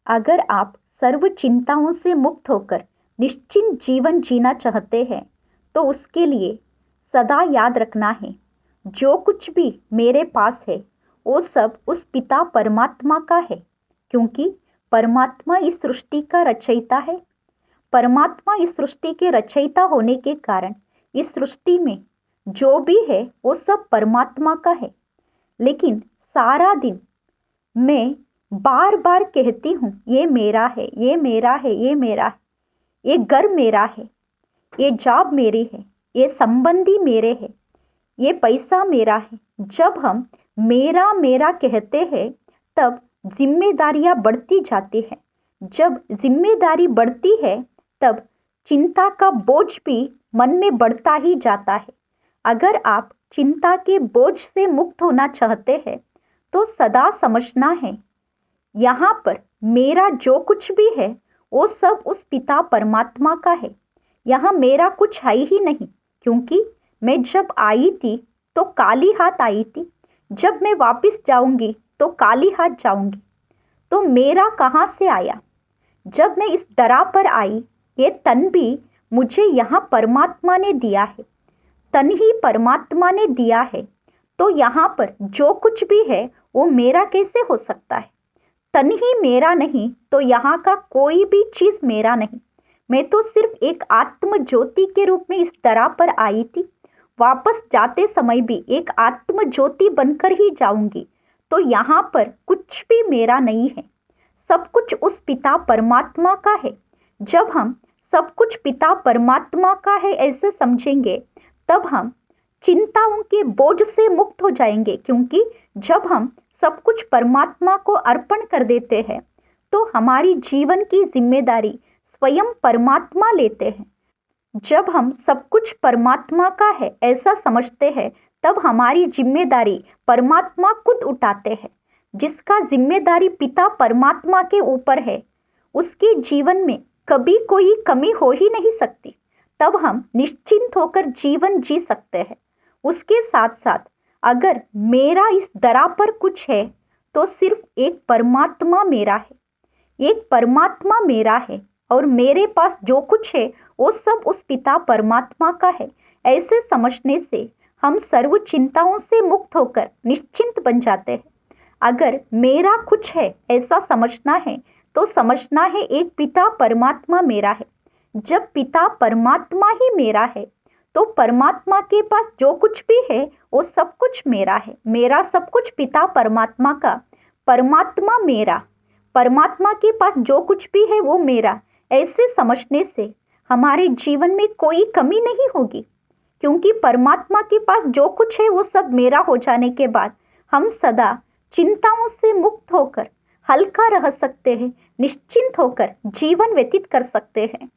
अगर आप सर्व चिंताओं से मुक्त होकर निश्चिंत जीवन जीना चाहते हैं तो उसके लिए सदा याद रखना है, जो कुछ भी मेरे पास है वो सब उस पिता परमात्मा का है, क्योंकि परमात्मा इस सृष्टि का रचयिता है। परमात्मा इस सृष्टि के रचयिता होने के कारण इस सृष्टि में जो भी है वो सब परमात्मा का है। लेकिन सारा दिन मैं बार बार कहती हूँ ये मेरा है, ये मेरा है, ये मेरा है, ये घर मेरा है, ये जॉब मेरी है, ये संबंधी मेरे है, ये पैसा मेरा है। जब हम मेरा मेरा कहते हैं तब जिम्मेदारियां बढ़ती जाती है। जब जिम्मेदारी बढ़ती है तब चिंता का बोझ भी मन में बढ़ता ही जाता है। अगर आप चिंता के बोझ से मुक्त होना चाहते हैं तो सदा समझना है, यहाँ पर मेरा जो कुछ भी है वो सब उस पिता परमात्मा का है। यहाँ मेरा कुछ है ही नहीं, क्योंकि मैं जब आई थी तो काली हाथ आई थी, जब मैं वापस जाऊंगी तो काली हाथ जाऊंगी। तो मेरा कहाँ से आया? जब मैं इस दरा पर आई, ये तन भी मुझे यहाँ परमात्मा ने दिया है, तन ही परमात्मा ने दिया है। तो यहाँ पर जो कुछ भी है वो मेरा कैसे हो सकता है? तन ही मेरा नहीं तो यहाँ का कोई भी चीज मेरा नहीं। मैं तो सिर्फ एक आत्म ज्योति के रूप में इस दरा पर आई थी। वापस जाते समय भी एक आत्म ज्योति बनकर ही जाऊंगी। तो यहाँ पर कुछ भी मेरा नहीं है, सब कुछ उस पिता परमात्मा का है। जब हम सब कुछ पिता परमात्मा का है ऐसे समझेंगे तब हम चिंताओं के बोझ से मुक्त हो जाएंगे, क्योंकि जब हम सब कुछ परमात्मा को अर्पण कर देते हैं तो हमारी जीवन की जिम्मेदारी स्वयं परमात्मा लेते हैं। जब हम सब कुछ परमात्मा का है ऐसा समझते हैं तब हमारी जिम्मेदारी परमात्मा खुद उठाते हैं। जिसका जिम्मेदारी पिता परमात्मा के ऊपर है उसके जीवन में कभी कोई कमी हो ही नहीं सकती। तब हम निश्चिंत होकर जीवन जी सकते हैं। उसके साथ साथ अगर मेरा इस दरा पर कुछ है तो सिर्फ एक परमात्मा मेरा है, एक परमात्मा मेरा है, और मेरे पास जो कुछ है वो सब उस पिता परमात्मा का है। ऐसे समझने से हम सर्व चिंताओं से मुक्त होकर निश्चिंत बन जाते हैं। अगर मेरा कुछ है ऐसा समझना है तो समझना है एक पिता परमात्मा मेरा है। जब पिता परमात्मा ही मेरा है तो परमात्मा के पास जो कुछ भी है वो सब कुछ मेरा है। मेरा सब कुछ पिता परमात्मा का, परमात्मा मेरा, परमात्मा के पास जो कुछ भी है वो मेरा। ऐसे समझने से हमारे जीवन में कोई कमी नहीं होगी, क्योंकि परमात्मा के पास जो कुछ है वो सब मेरा हो जाने के बाद हम सदा चिंताओं से मुक्त होकर हल्का रह सकते हैं, निश्चिंत होकर जीवन व्यतीत कर सकते हैं।